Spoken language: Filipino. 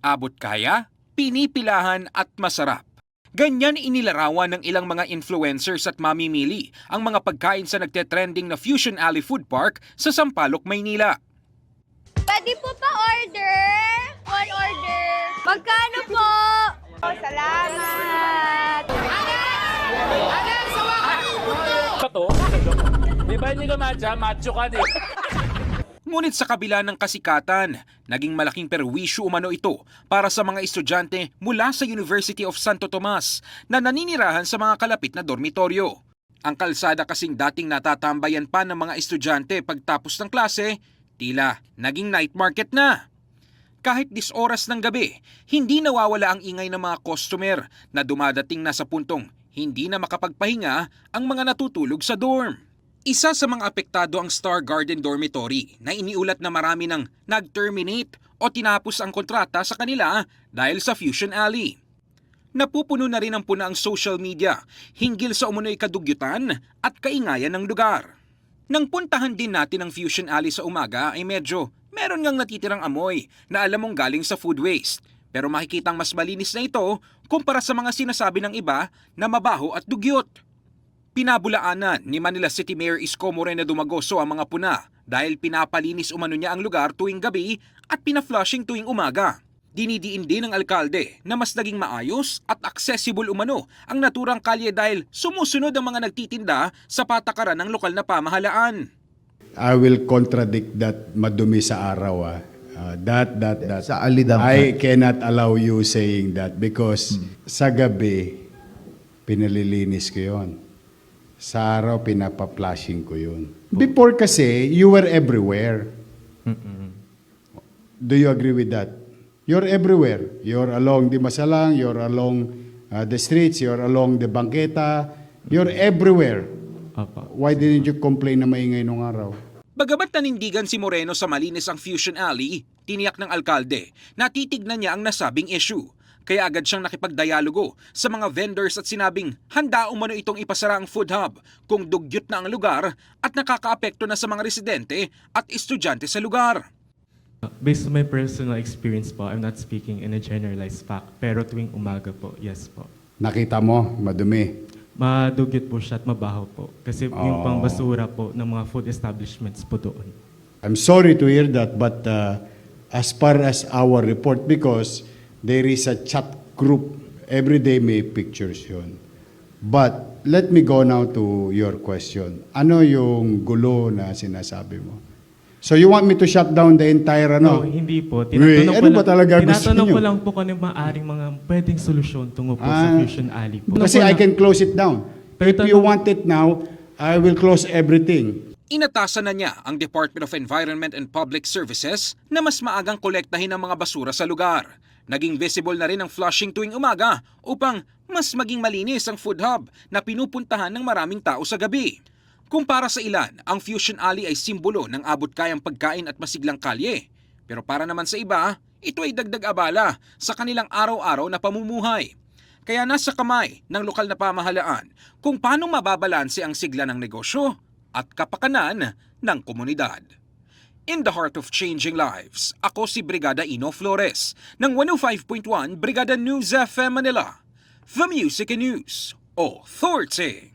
Abot kaya, pinipilahan at masarap. Ganyan inilarawan ng ilang mga influencers at mamimili ang mga pagkain sa nagtetrending na Fusion Alley Food Park sa Sampaloc, Maynila. Pwede po pa order? One order. Magkano po? Salamat. to? Di ba hindi ka macho ka di? Ngunit sa kabila ng kasikatan, naging malaking perwisyo umano ito para sa mga estudyante mula sa University of Santo Tomas na naninirahan sa mga kalapit na dormitoryo. Ang kalsada kasing dating natatambayan pa ng mga estudyante pagtapos ng klase, tila naging night market na. Kahit 10 oras ng gabi, hindi nawawala ang ingay ng mga customer na dumadating na sa puntong hindi na makapagpahinga ang mga natutulog sa dorm. Isa sa mga apektado ang Star Garden Dormitory na iniulat na marami nang nag-terminate o tinapos ang kontrata sa kanila dahil sa Fusion Alley. Napupuno na rin ang puna ang social media hinggil sa umunoy kadugyutan at kaingayan ng lugar. Nang puntahan din natin ang Fusion Alley sa umaga ay medyo meron ngang natitirang amoy na alam mong galing sa food waste. Pero makikitang mas malinis na ito kumpara sa mga sinasabi ng iba na mabaho at dugyot. Pinabulaanan ni Manila City Mayor Isko Moreno Dumagoso ang mga puna dahil pinapalinis umano niya ang lugar tuwing gabi at pina-flushing tuwing umaga. Dinidiin din ng alkalde na mas naging maayos at accessible umano ang naturang kalye dahil sumusunod ang mga nagtitinda sa patakaran ng lokal na pamahalaan. I will contradict that madumi sa araw. That. Sa alidang I cannot allow you saying that because sa gabi, pinalilinis ko yun. Sa araw, pinapa-flashing ko yun. Before kasi, you were everywhere. Do you agree with that? You're everywhere. You're along the Masalang, you're along the streets, you're along the Bangketa, you're everywhere. Why didn't you complain na maingay nung araw? Bagamat nanindigan si Moreno sa malinis ang Fusion Alley, tiniyak ng alkalde na titignan niya ang nasabing issue. Kaya agad siyang nakipagdialogo sa mga vendors at sinabing handa umano itong ipasara ang food hub kung dugyot na ang lugar at nakakaapekto na sa mga residente at estudyante sa lugar. Based on my personal experience po, I'm not speaking in a generalized fact, pero tuwing umaga po, yes po. Nakita mo, madumi. Madugyot po siya at mabaho po. Kasi yung pang basura po ng mga food establishments po doon. I'm sorry to hear that, but as far as our report, because there is a chat group, every day may pictures yun. But let me go now to your question. Ano yung gulo na sinasabi mo? So you want me to shut down the entire No, hindi po. Ano ba talaga gusto tinatanong niyo? ko lang po kung ano yung maaring mga pwedeng solusyon tungo po sa Fusion Alley po. Kasi I can close it down. If you want it now, I will close everything. Inatasan na niya ang Department of Environment and Public Services na mas maagang kolektahin ang mga basura sa lugar. Naging visible na rin ang flushing tuwing umaga upang mas maging malinis ang food hub na pinupuntahan ng maraming tao sa gabi. Kumpara sa ilan, ang Fusion Alley ay simbolo ng abot kayang pagkain at masiglang kalye. Pero para naman sa iba, ito ay dagdag abala sa kanilang araw-araw na pamumuhay. Kaya nasa kamay ng lokal na pamahalaan kung paano mababalanse ang sigla ng negosyo at kapakanan ng komunidad. In the heart of changing lives, ako si Brigada Ino Flores ng 105.1 Brigada News FM Manila, The Music and News Authority.